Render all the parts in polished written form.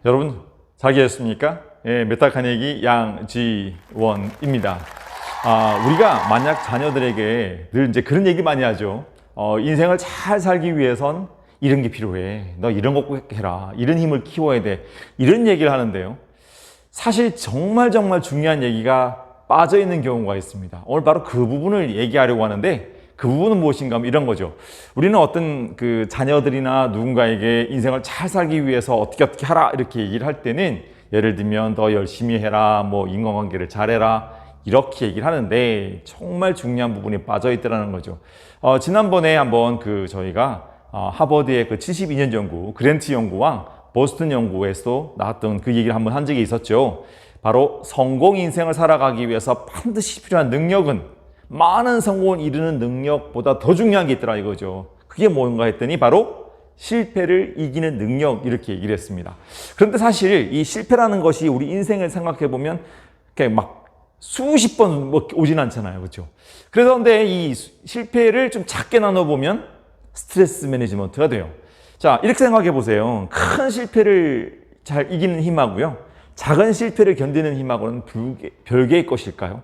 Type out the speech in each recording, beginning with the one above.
여러분 잘 계셨습니까? 예, 메타 카네기 양지원입니다. 우리가 만약 자녀들에게 늘 이제 그런 얘기 많이 하죠. 인생을 잘 살기 위해선 이런 게 필요해. 너 이런 거 꼭 해라. 이런 힘을 키워야 돼. 이런 얘기를 하는데요. 사실 정말 중요한 얘기가 빠져 있는 경우가 있습니다. 오늘 바로 그 부분을 얘기하려고 하는데, 그 부분은 무엇인가 하면 이런 거죠. 우리는 어떤 그 자녀들이나 누군가에게 인생을 잘 살기 위해서 어떻게 하라 이렇게 얘기를 할 때는, 예를 들면 더 열심히 해라, 뭐 인간관계를 잘해라 이렇게 얘기를 하는데, 정말 중요한 부분이 빠져 있더라는 거죠. 지난번에 한번 저희가 하버드의 그 72년 연구, 그랜트 연구와 보스턴 연구에서 나왔던 그 얘기를 한번 한 적이 있었죠. 바로 성공 인생을 살아가기 위해서 반드시 필요한 능력은 많은 성공을 이루는 능력보다 더 중요한 게 있더라 이거죠. 그게 뭔가 했더니 바로 실패를 이기는 능력, 이렇게 얘기를 했습니다. 그런데 사실 이 실패라는 것이 우리 인생을 생각해 보면 막 수십 번 오진 않잖아요. 그렇죠? 그래서 근데 이 실패를 좀 작게 나눠 보면 스트레스 매니지먼트가 돼요. 자, 이렇게 생각해 보세요. 큰 실패를 잘 이기는 힘하고요, 작은 실패를 견디는 힘하고는 별개의 것일까요?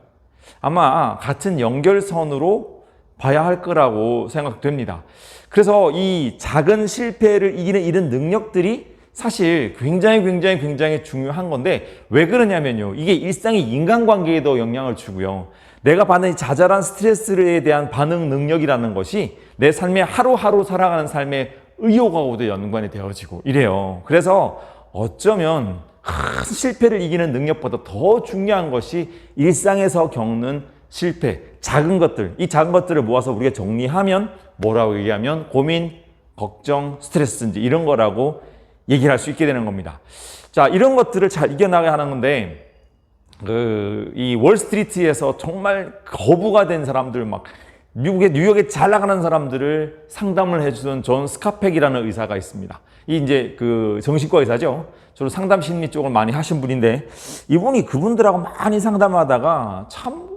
아마 같은 연결선으로 봐야 할 거라고 생각됩니다. 그래서 이 작은 실패를 이기는 이런 능력들이 사실 굉장히 중요한 건데, 왜 그러냐면요, 이게 일상의 인간관계에도 영향을 주고요, 내가 받는 자잘한 스트레스에 대한 반응 능력이라는 것이 내 삶에 하루하루 살아가는 삶의 의욕하고도 연관이 되어지고 이래요. 그래서 어쩌면 큰 실패를 이기는 능력보다 더 중요한 것이 일상에서 겪는 실패, 작은 것들, 이 작은 것들을 모아서 우리가 정리하면 뭐라고 얘기하면 고민, 걱정, 스트레스인지 이런 거라고 얘기를 할 수 있게 되는 겁니다. 자, 이런 것들을 잘 이겨나가야 하는 건데, 이 월스트리트에서 정말 거부가 된 사람들, 막 뉴욕에 잘 나가는 사람들을 상담을 해주던 존 스카펙이라는 의사가 있습니다. 이 이제 정신과 의사죠. 주로 상담 심리 쪽을 많이 하신 분인데, 이분이 그분들하고 많이 상담하다가 참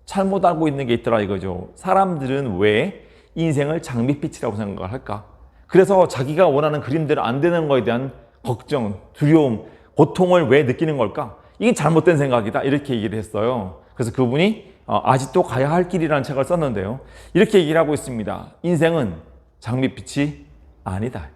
잘못 알고 있는 게 있더라 이거죠. 사람들은 왜 인생을 장밋빛이라고 생각을 할까? 그래서 자기가 원하는 그림대로 안 되는 거에 대한 걱정, 두려움, 고통을 왜 느끼는 걸까? 이게 잘못된 생각이다, 이렇게 얘기를 했어요. 그래서 그분이 아직도 가야 할 길이라는 책을 썼는데요, 이렇게 얘기를 하고 있습니다. 인생은 장밋빛이 아니다.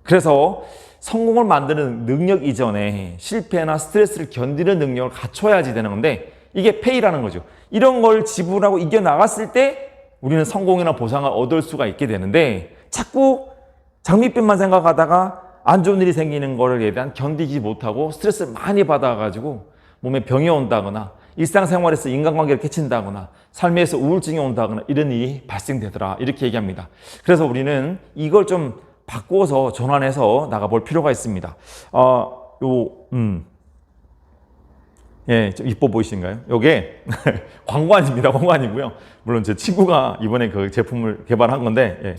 그래서 성공을 만드는 능력 이전에 실패나 스트레스를 견디는 능력을 갖춰야지 되는 건데, 이게 페이라는 거죠. 이런 걸 지불하고 이겨나갔을 때 우리는 성공이나 보상을 얻을 수가 있게 되는데, 자꾸 장밋빛만 생각하다가 안 좋은 일이 생기는 거에 대한 견디지 못하고 스트레스를 많이 받아가지고 몸에 병이 온다거나 일상생활에서 인간관계를 깨친다거나 삶에서 우울증이 온다거나 이런 일이 발생되더라, 이렇게 얘기합니다. 그래서 우리는 이걸 좀 바꾸어서 전환해서 나가볼 필요가 있습니다. 예, 좀 이뻐 보이신가요? 요게 광고 아닙니다. 광고 아니고요. 물론 제 친구가 이번에 그 제품을 개발한 건데, 예,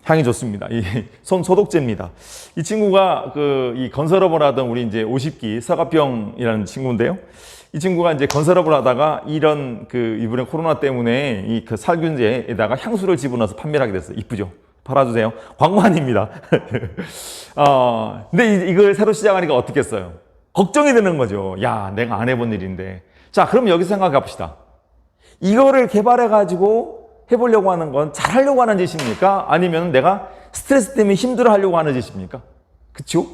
향이 좋습니다. 이 손 소독제입니다. 이 친구가 이 건설업을 하던 우리 이제 50기 서가병이라는 친구인데요. 이 친구가 이제 건설업을 하다가 이런 이번에 코로나 때문에 이 살균제에다가 향수를 집어넣어서 판매를 하게 됐어요. 이쁘죠? 팔아주세요. 광고 아닙니다. 근데 이걸 새로 시작하니까 어떻겠어요? 걱정이 되는 거죠. 야, 내가 안 해본 일인데. 자, 그럼 여기서 생각해 봅시다. 이거를 개발해가지고 해보려고 하는 건 잘하려고 하는 짓입니까? 아니면 내가 스트레스 때문에 힘들어 하려고 하는 짓입니까? 그쵸?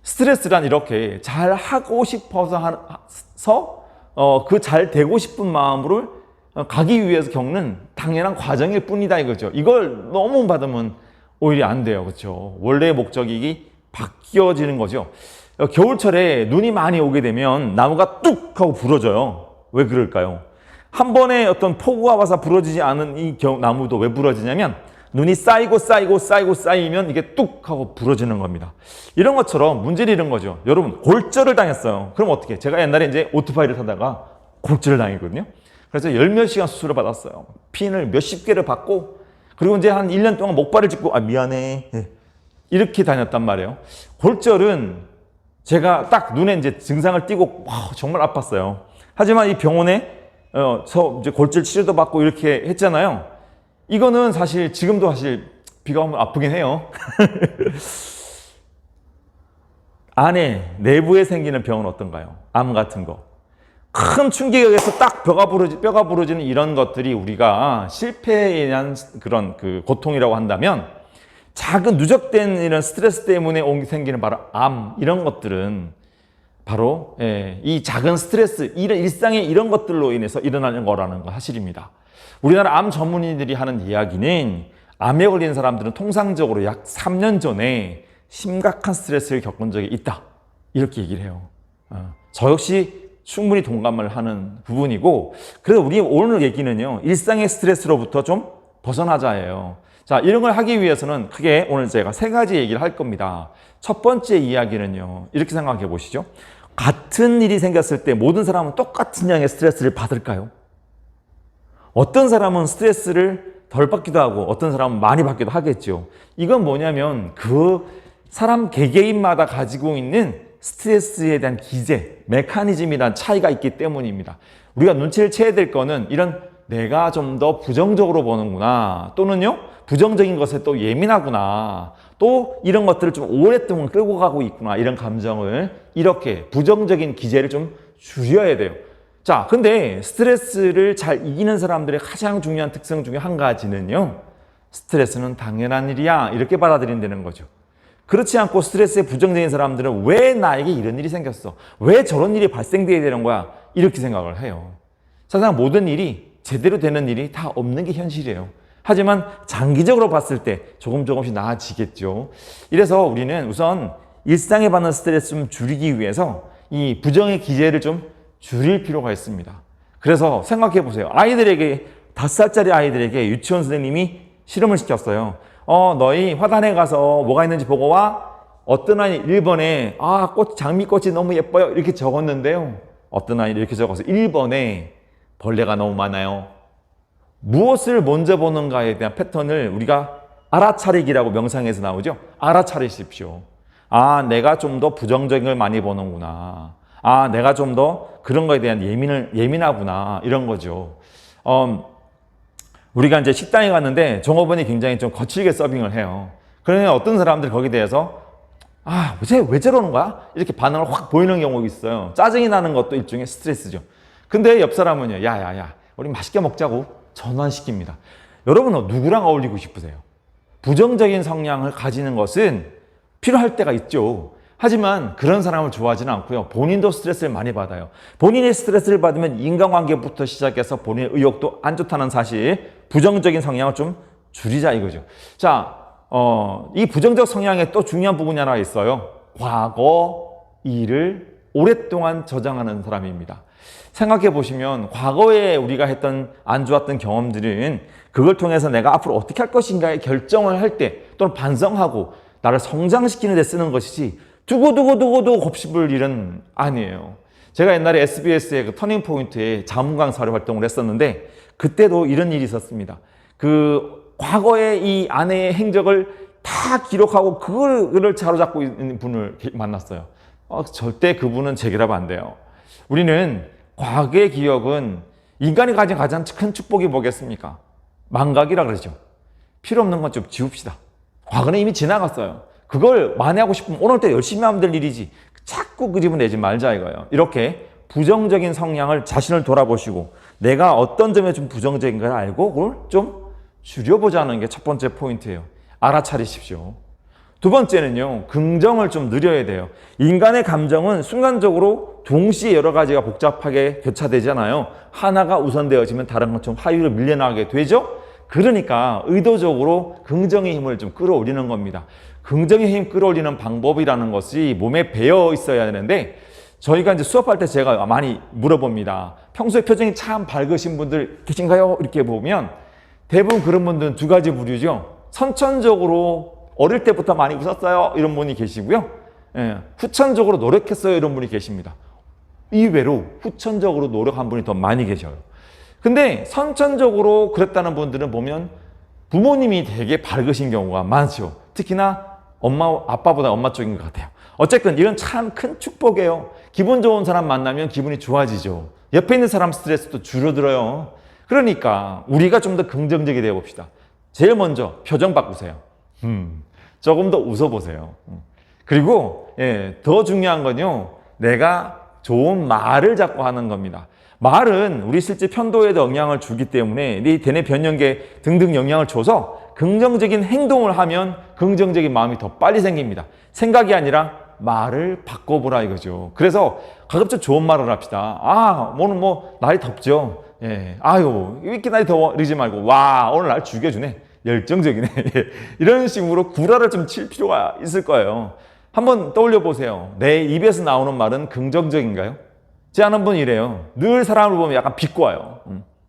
스트레스란 이렇게 잘하고 싶어서 그 잘 되고 싶은 마음으로 가기 위해서 겪는 당연한 과정일 뿐이다 이거죠. 이걸 너무 받으면 오히려 안 돼요. 그렇죠? 원래의 목적이 바뀌어지는 거죠. 겨울철에 눈이 많이 오게 되면 나무가 뚝 하고 부러져요. 왜 그럴까요? 한 번에 어떤 폭우가 와서 부러지지 않은 이 나무도 왜 부러지냐면, 눈이 쌓이면 이게 뚝 하고 부러지는 겁니다. 이런 것처럼 문제는 이런 거죠. 여러분, 골절을 당했어요. 그럼 어떻게? 제가 옛날에 이제 오토바이를 타다가 골절을 당했거든요. 그래서 열 몇 시간 수술을 받았어요. 핀을 몇십 개를 받고, 그리고 이제 한 1년 동안 목발을 짚고, 미안해, 이렇게 다녔단 말이에요. 골절은 제가 딱 눈에 이제 증상을 띄고 정말 아팠어요. 하지만 이 병원에 이제 골절 치료도 받고 이렇게 했잖아요. 이거는 사실 지금도 사실 비가 오면 아프긴 해요. 안에 내부에 생기는 병은 어떤가요? 암 같은 거. 큰 충격에 의해서 딱 뼈가 부러지는 이런 것들이 우리가 실패에 의한 그런 그 고통이라고 한다면, 작은 누적된 이런 스트레스 때문에 생기는 바로 암, 이런 것들은 바로 이 작은 스트레스, 이런 일상의 이런 것들로 인해서 일어나는 거라는 거 사실입니다. 우리나라 암 전문의들이 하는 이야기는, 암에 걸린 사람들은 통상적으로 약 3년 전에 심각한 스트레스를 겪은 적이 있다, 이렇게 얘기를 해요. 저 역시 충분히 동감을 하는 부분이고, 그래서 우리 오늘 얘기는요, 일상의 스트레스로부터 좀 벗어나자예요. 자, 이런 걸 하기 위해서는 크게 오늘 제가 3가지 얘기를 할 겁니다. 첫 번째 이야기는요, 이렇게 생각해 보시죠. 같은 일이 생겼을 때 모든 사람은 똑같은 양의 스트레스를 받을까요? 어떤 사람은 스트레스를 덜 받기도 하고 어떤 사람은 많이 받기도 하겠죠. 이건 뭐냐면 그 사람 개개인마다 가지고 있는 스트레스에 대한 기제, 메커니즘이란 차이가 있기 때문입니다. 우리가 눈치를 채야 될 거는 이런, 내가 좀 더 부정적으로 보는구나, 또는요 부정적인 것에 또 예민하구나, 또 이런 것들을 좀 오랫동안 끌고 가고 있구나, 이런 감정을 이렇게 부정적인 기제를 좀 줄여야 돼요. 자, 근데 스트레스를 잘 이기는 사람들의 가장 중요한 특성 중에 한 가지는요, 스트레스는 당연한 일이야, 이렇게 받아들인다는 거죠. 그렇지 않고 스트레스에 부정적인 사람들은 왜 나에게 이런 일이 생겼어? 왜 저런 일이 발생돼야 되는 거야? 이렇게 생각을 해요. 사실상 모든 일이 제대로 되는 일이 다 없는 게 현실이에요. 하지만 장기적으로 봤을 때 조금씩 나아지겠죠. 이래서 우리는 우선 일상에 받는 스트레스 좀 줄이기 위해서 이 부정의 기제를 좀 줄일 필요가 있습니다. 그래서 생각해 보세요. 아이들에게, 5살짜리 아이들에게 유치원 선생님이 실험을 시켰어요. 너희 화단에 가서 뭐가 있는지 보고 와. 어떤 아이 1번에 장미꽃이 너무 예뻐요, 이렇게 적었는데요. 어떤 아이는 이렇게 적어서 1번에 벌레가 너무 많아요. 무엇을 먼저 보는가에 대한 패턴을 우리가 알아차리기라고 명상에서 나오죠. 알아차리십시오. 내가 좀 더 부정적인 걸 많이 보는구나. 내가 좀 더 그런 거에 대한 예민하구나, 이런 거죠. 우리가 이제 식당에 갔는데 종업원이 굉장히 좀 거칠게 서빙을 해요. 그러면 어떤 사람들 거기에 대해서 왜 저러는 거야? 이렇게 반응을 확 보이는 경우가 있어요. 짜증이 나는 것도 일종의 스트레스죠. 근데 옆 사람은요, 야야야, 우리 맛있게 먹자고 전환시킵니다. 여러분은 누구랑 어울리고 싶으세요? 부정적인 성향을 가지는 것은 필요할 때가 있죠. 하지만 그런 사람을 좋아하지는 않고요. 본인도 스트레스를 많이 받아요. 본인이 스트레스를 받으면 인간관계부터 시작해서 본인의 의욕도 안 좋다는 사실, 부정적인 성향을 좀 줄이자 이거죠. 자, 이 부정적 성향에 또 중요한 부분이 하나 있어요. 과거 일을 오랫동안 저장하는 사람입니다. 생각해 보시면 과거에 우리가 했던 안 좋았던 경험들은 그걸 통해서 내가 앞으로 어떻게 할 것인가에 결정을 할 때, 또는 반성하고 나를 성장시키는 데 쓰는 것이지 두고 곱씹을 일은 아니에요. 제가 옛날에 SBS의 그 터닝포인트에 자문 강사로 활동을 했었는데, 그때도 이런 일이 있었습니다. 그 과거의 이 아내의 행적을 다 기록하고 그걸 사로잡고 있는 분을 만났어요. 절대 그분은 제기라면 안 돼요. 우리는 과거의 기억은 인간이 가진 가장 큰 축복이 뭐겠습니까? 망각이라 그러죠. 필요 없는 건 좀 지웁시다. 과거는 이미 지나갔어요. 그걸 만회하고 싶으면 오늘 때 열심히 하면 될 일이지 자꾸 그 집은 내지 말자 이거예요. 이렇게 부정적인 성향을 자신을 돌아보시고 내가 어떤 점에 좀 부정적인 걸 알고 그걸 좀 줄여보자는 게 첫 번째 포인트예요. 알아차리십시오. 두 번째는요, 긍정을 좀 늘려야 돼요. 인간의 감정은 순간적으로 동시에 여러 가지가 복잡하게 교차되잖아요. 하나가 우선되어지면 다른 건 좀 하위로 밀려나게 되죠. 그러니까 의도적으로 긍정의 힘을 좀 끌어올리는 겁니다. 긍정의 힘 끌어올리는 방법이라는 것이 몸에 배어 있어야 되는데, 저희가 이제 수업할 때 제가 많이 물어봅니다. 평소에 표정이 참 밝으신 분들 계신가요? 이렇게 보면 대부분 그런 분들은 2가지 부류죠. 선천적으로 어릴 때부터 많이 웃었어요, 이런 분이 계시고요. 후천적으로 노력했어요, 이런 분이 계십니다. 이외로 후천적으로 노력한 분이 더 많이 계셔요. 근데 선천적으로 그랬다는 분들은 보면 부모님이 되게 밝으신 경우가 많죠. 특히나 아빠보다 엄마 쪽인 것 같아요. 어쨌든 이건 참 큰 축복이에요. 기분 좋은 사람 만나면 기분이 좋아지죠. 옆에 있는 사람 스트레스도 줄어들어요. 그러니까 우리가 좀 더 긍정적이 되어 봅시다. 제일 먼저 표정 바꾸세요. 조금 더 웃어보세요. 그리고 더 중요한 건요, 내가 좋은 말을 자꾸 하는 겁니다. 말은 우리 실제 편도에도 영향을 주기 때문에 네 대뇌 변형계 등등 영향을 줘서 긍정적인 행동을 하면 긍정적인 마음이 더 빨리 생깁니다. 생각이 아니라 말을 바꿔보라 이거죠. 그래서 가급적 좋은 말을 합시다. 오늘 날이 덥죠. 아유, 왜 이렇게 날이 더워? 이러지 말고, 와, 오늘 날 죽여주네. 열정적이네. 이런 식으로 구라를 좀 칠 필요가 있을 거예요. 한번 떠올려 보세요. 내 입에서 나오는 말은 긍정적인가요? 제 아는 분이 이래요. 늘 사람을 보면 약간 비꼬아요.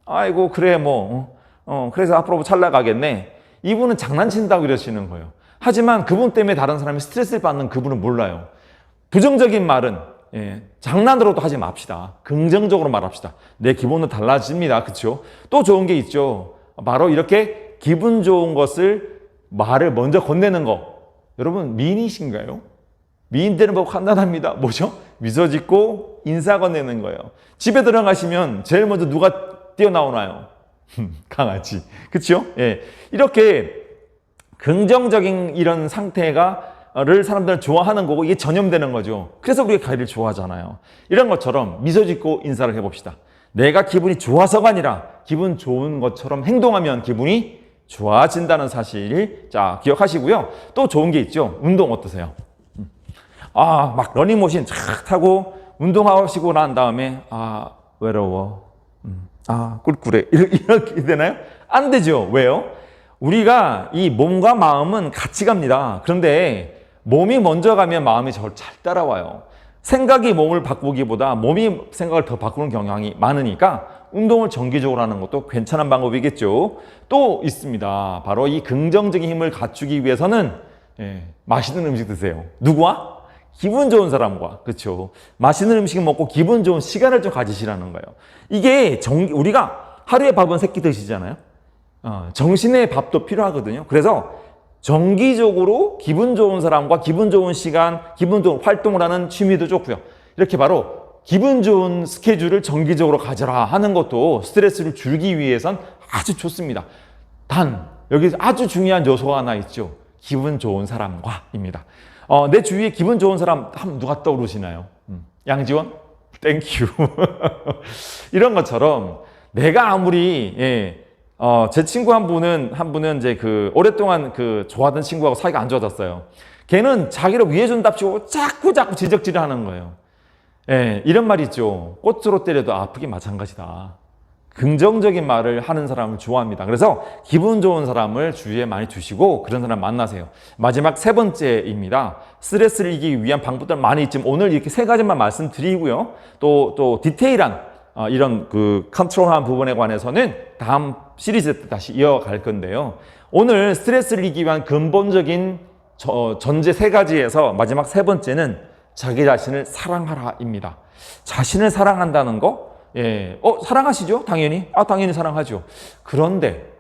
아이고, 그래, 그래서 앞으로 잘 나가겠네. 이분은 장난친다고 이러시는 거예요. 하지만 그분 때문에 다른 사람이 스트레스를 받는 그분은 몰라요. 부정적인 말은 장난으로도 하지 맙시다. 긍정적으로 말합시다. 내 기분은 달라집니다. 그렇죠? 또 좋은 게 있죠. 바로 이렇게 기분 좋은 것을 말을 먼저 건네는 거. 여러분 미인이신가요? 미인들은 보고 판단합니다. 뭐죠? 미소 짓고 인사 건네는 거예요. 집에 들어가시면 제일 먼저 누가 뛰어나오나요? 강아지. 그렇죠? 이렇게 긍정적인 이런 상태를 사람들은 좋아하는 거고 이게 전염되는 거죠. 그래서 우리가 가위를 좋아하잖아요. 이런 것처럼 미소 짓고 인사를 해봅시다. 내가 기분이 좋아서가 아니라 기분 좋은 것처럼 행동하면 기분이 좋아진다는 사실 기억하시고요. 또 좋은 게 있죠. 운동 어떠세요? 막 러닝머신 쫙 타고 운동하시고 난 다음에 외로워. 꿀꿀해. 이렇게 되나요? 안 되죠. 왜요? 우리가 이 몸과 마음은 같이 갑니다. 그런데 몸이 먼저 가면 마음이 잘 따라와요. 생각이 몸을 바꾸기보다 몸이 생각을 더 바꾸는 경향이 많으니까 운동을 정기적으로 하는 것도 괜찮은 방법이겠죠. 또 있습니다. 바로 이 긍정적인 힘을 갖추기 위해서는 맛있는 음식 드세요. 누구와? 기분 좋은 사람과. 그렇죠. 맛있는 음식 먹고 기분 좋은 시간을 좀 가지시라는 거예요. 이게 우리가 하루에 밥은 3끼 드시잖아요. 정신의 밥도 필요하거든요. 그래서 정기적으로 기분 좋은 사람과 기분 좋은 시간, 기분 좋은 활동을 하는 취미도 좋고요. 이렇게 바로 기분 좋은 스케줄을 정기적으로 가져라 하는 것도 스트레스를 줄이기 위해선 아주 좋습니다. 단 여기 아주 중요한 요소가 하나 있죠. 기분 좋은 사람과입니다. 내 주위에 기분 좋은 사람 누가 떠오르시나요? 양지원? 땡큐. 이런 것처럼 내가 아무리 제 친구 한 분은 이제 오랫동안 좋아하던 친구하고 사이가 안 좋아졌어요. 걔는 자기를 위해준답시고 자꾸 지적질을 하는 거예요. 이런 말이 있죠. 꽃으로 때려도 아프기 마찬가지다. 긍정적인 말을 하는 사람을 좋아합니다. 그래서 기분 좋은 사람을 주위에 많이 두시고 그런 사람 만나세요. 마지막 3번째입니다. 스트레스를 이기기 위한 방법들 많이 있지만 오늘 이렇게 3가지만 말씀드리고요. 또 디테일한 이런 컨트롤한 부분에 관해서는 다음 시리즈 때 다시 이어갈 건데요. 오늘 스트레스를 이기기 위한 근본적인 전제 3가지에서 마지막 3번째는 자기 자신을 사랑하라입니다. 자신을 사랑한다는 거, 사랑하시죠? 당연히. 당연히 사랑하죠. 그런데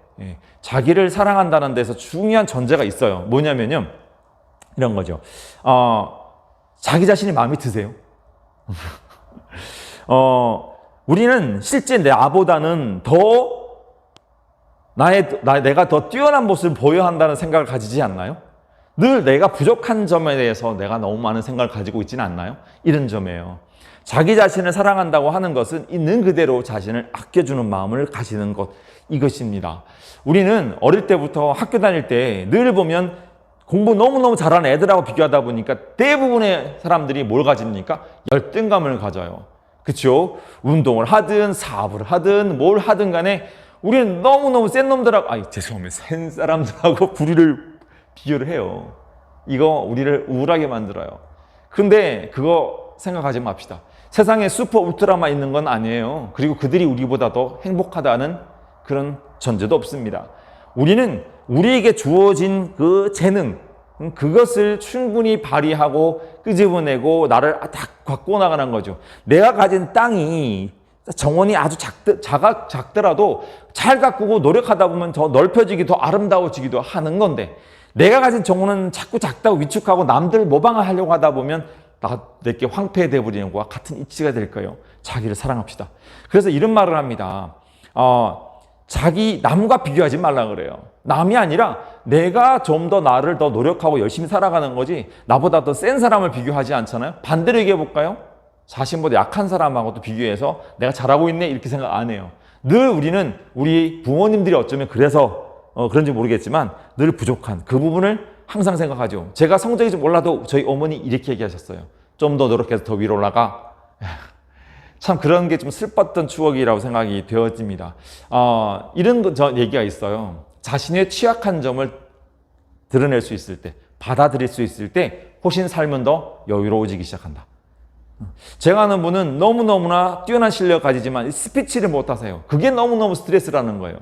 자기를 사랑한다는 데서 중요한 전제가 있어요. 뭐냐면요, 이런 거죠. 자기 자신이 마음에 드세요? 우리는 실제 나보다는 내가 더 뛰어난 모습을 보여야 한다는 생각을 가지지 않나요? 늘 내가 부족한 점에 대해서 내가 너무 많은 생각을 가지고 있지는 않나요? 이런 점이에요. 자기 자신을 사랑한다고 하는 것은 있는 그대로 자신을 아껴주는 마음을 가지는 것, 이것입니다. 우리는 어릴 때부터 학교 다닐 때 늘 보면 공부 너무너무 잘하는 애들하고 비교하다 보니까 대부분의 사람들이 뭘 가집니까? 열등감을 가져요. 그렇죠? 운동을 하든 사업을 하든 뭘 하든 간에 우리는 너무너무 센 놈들하고 죄송합니다. 센 사람들하고 비교를 해요. 이거 우리를 우울하게 만들어요. 그런데 그거 생각하지 맙시다. 세상에 슈퍼 울트라만 있는 건 아니에요. 그리고 그들이 우리보다 더 행복하다는 그런 전제도 없습니다. 우리는 우리에게 주어진 그 재능, 그것을 충분히 발휘하고 끄집어내고 나를 딱 갖고 나가는 거죠. 내가 가진 땅이 정원이 아주 작더라도 잘 가꾸고 노력하다 보면 더 넓혀지기도 더 아름다워지기도 하는 건데, 내가 가진 정원은 자꾸 작다고 위축하고 남들 모방을 하려고 하다 보면 내게 황폐해 버리는 것과 같은 이치가 될 거예요. 자기를 사랑합시다. 그래서 이런 말을 합니다. 남과 비교하지 말라 그래요. 남이 아니라 내가 좀 더 나를 더 노력하고 열심히 살아가는 거지 나보다 더 센 사람을 비교하지 않잖아요. 반대로 얘기해 볼까요? 자신보다 약한 사람하고도 비교해서 내가 잘하고 있네 이렇게 생각 안 해요. 늘 우리는 우리 부모님들이 어쩌면 그래서 그런지 모르겠지만 늘 부족한 그 부분을 항상 생각하죠. 제가 성적이 좀 올라도 저희 어머니 이렇게 얘기하셨어요. 좀 더 노력해서 더 위로 올라가. 참 그런 게 좀 슬펐던 추억이라고 생각이 되어집니다. 이런 얘기가 있어요. 자신의 취약한 점을 드러낼 수 있을 때, 받아들일 수 있을 때 훨씬 삶은 더 여유로워지기 시작한다. 제가 아는 분은 너무너무나 뛰어난 실력 가지지만 스피치를 못하세요. 그게 너무너무 스트레스라는 거예요.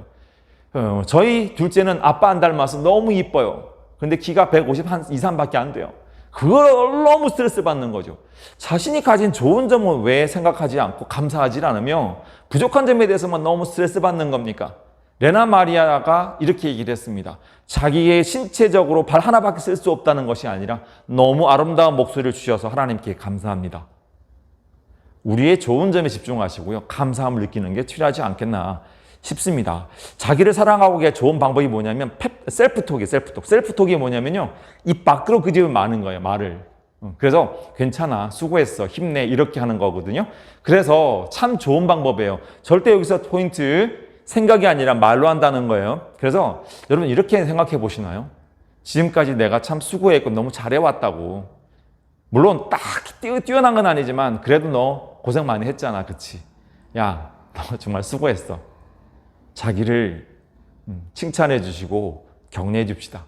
저희 둘째는 아빠 안 닮아서 너무 이뻐요. 근데 키가 150 한 2, 3밖에 안 돼요. 그걸 너무 스트레스 받는 거죠. 자신이 가진 좋은 점은 왜 생각하지 않고 감사하지 않으며 부족한 점에 대해서만 너무 스트레스 받는 겁니까? 레나 마리아가 이렇게 얘기를 했습니다. 자기의 신체적으로 발 하나밖에 쓸 수 없다는 것이 아니라 너무 아름다운 목소리를 주셔서 하나님께 감사합니다. 우리의 좋은 점에 집중하시고요. 감사함을 느끼는 게 필요하지 않겠나 싶습니다. 자기를 사랑하기에 좋은 방법이 뭐냐면 셀프톡이에요. 셀프톡이 뭐냐면요. 입 밖으로 그 집은 많은 거예요. 말을. 그래서 괜찮아, 수고했어, 힘내 이렇게 하는 거거든요. 그래서 참 좋은 방법이에요. 절대 여기서 포인트 생각이 아니라 말로 한다는 거예요. 그래서 여러분 이렇게 생각해 보시나요? 지금까지 내가 참 수고했고 너무 잘해왔다고. 물론 딱 뛰어난 건 아니지만 그래도 너 고생 많이 했잖아. 그치? 야, 너 정말 수고했어. 자기를 칭찬해 주시고 격려해 줍시다.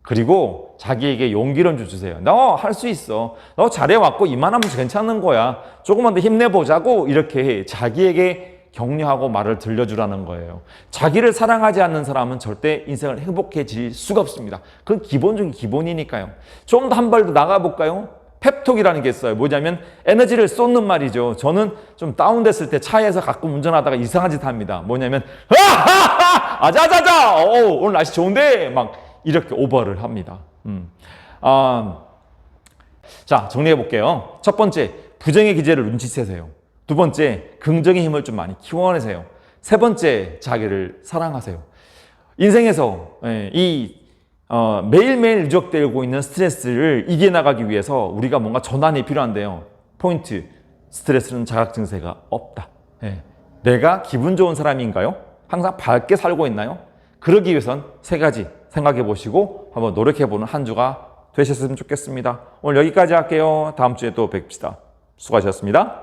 그리고 자기에게 용기를 좀 주세요. 너 할 수 있어. 너 잘해왔고 이만하면 괜찮은 거야. 조금만 더 힘내보자고 이렇게 자기에게 격려하고 말을 들려주라는 거예요. 자기를 사랑하지 않는 사람은 절대 인생을 행복해질 수가 없습니다. 그건 기본적인 기본이니까요. 좀 더 한 발 더 나가볼까요? 펩톡이라는 게 있어요. 뭐냐면 에너지를 쏟는 말이죠. 저는 좀 다운됐을 때 차에서 가끔 운전하다가 이상한 짓 합니다. 뭐냐면 아자자자 오늘 날씨 좋은데 막 이렇게 오버를 합니다. 자, 정리해 볼게요. 첫 번째, 부정의 기제를 눈치채세요. 두 번째, 긍정의 힘을 좀 많이 키워내세요. 세 번째, 자기를 사랑하세요. 인생에서 매일매일 누적되고 있는 스트레스를 이겨나가기 위해서 우리가 뭔가 전환이 필요한데요. 포인트, 스트레스는 자각 증세가 없다. 내가 기분 좋은 사람인가요? 항상 밝게 살고 있나요? 그러기 위해선 세 가지 생각해 보시고 한번 노력해 보는 한 주가 되셨으면 좋겠습니다. 오늘 여기까지 할게요. 다음 주에 또 뵙시다. 수고하셨습니다.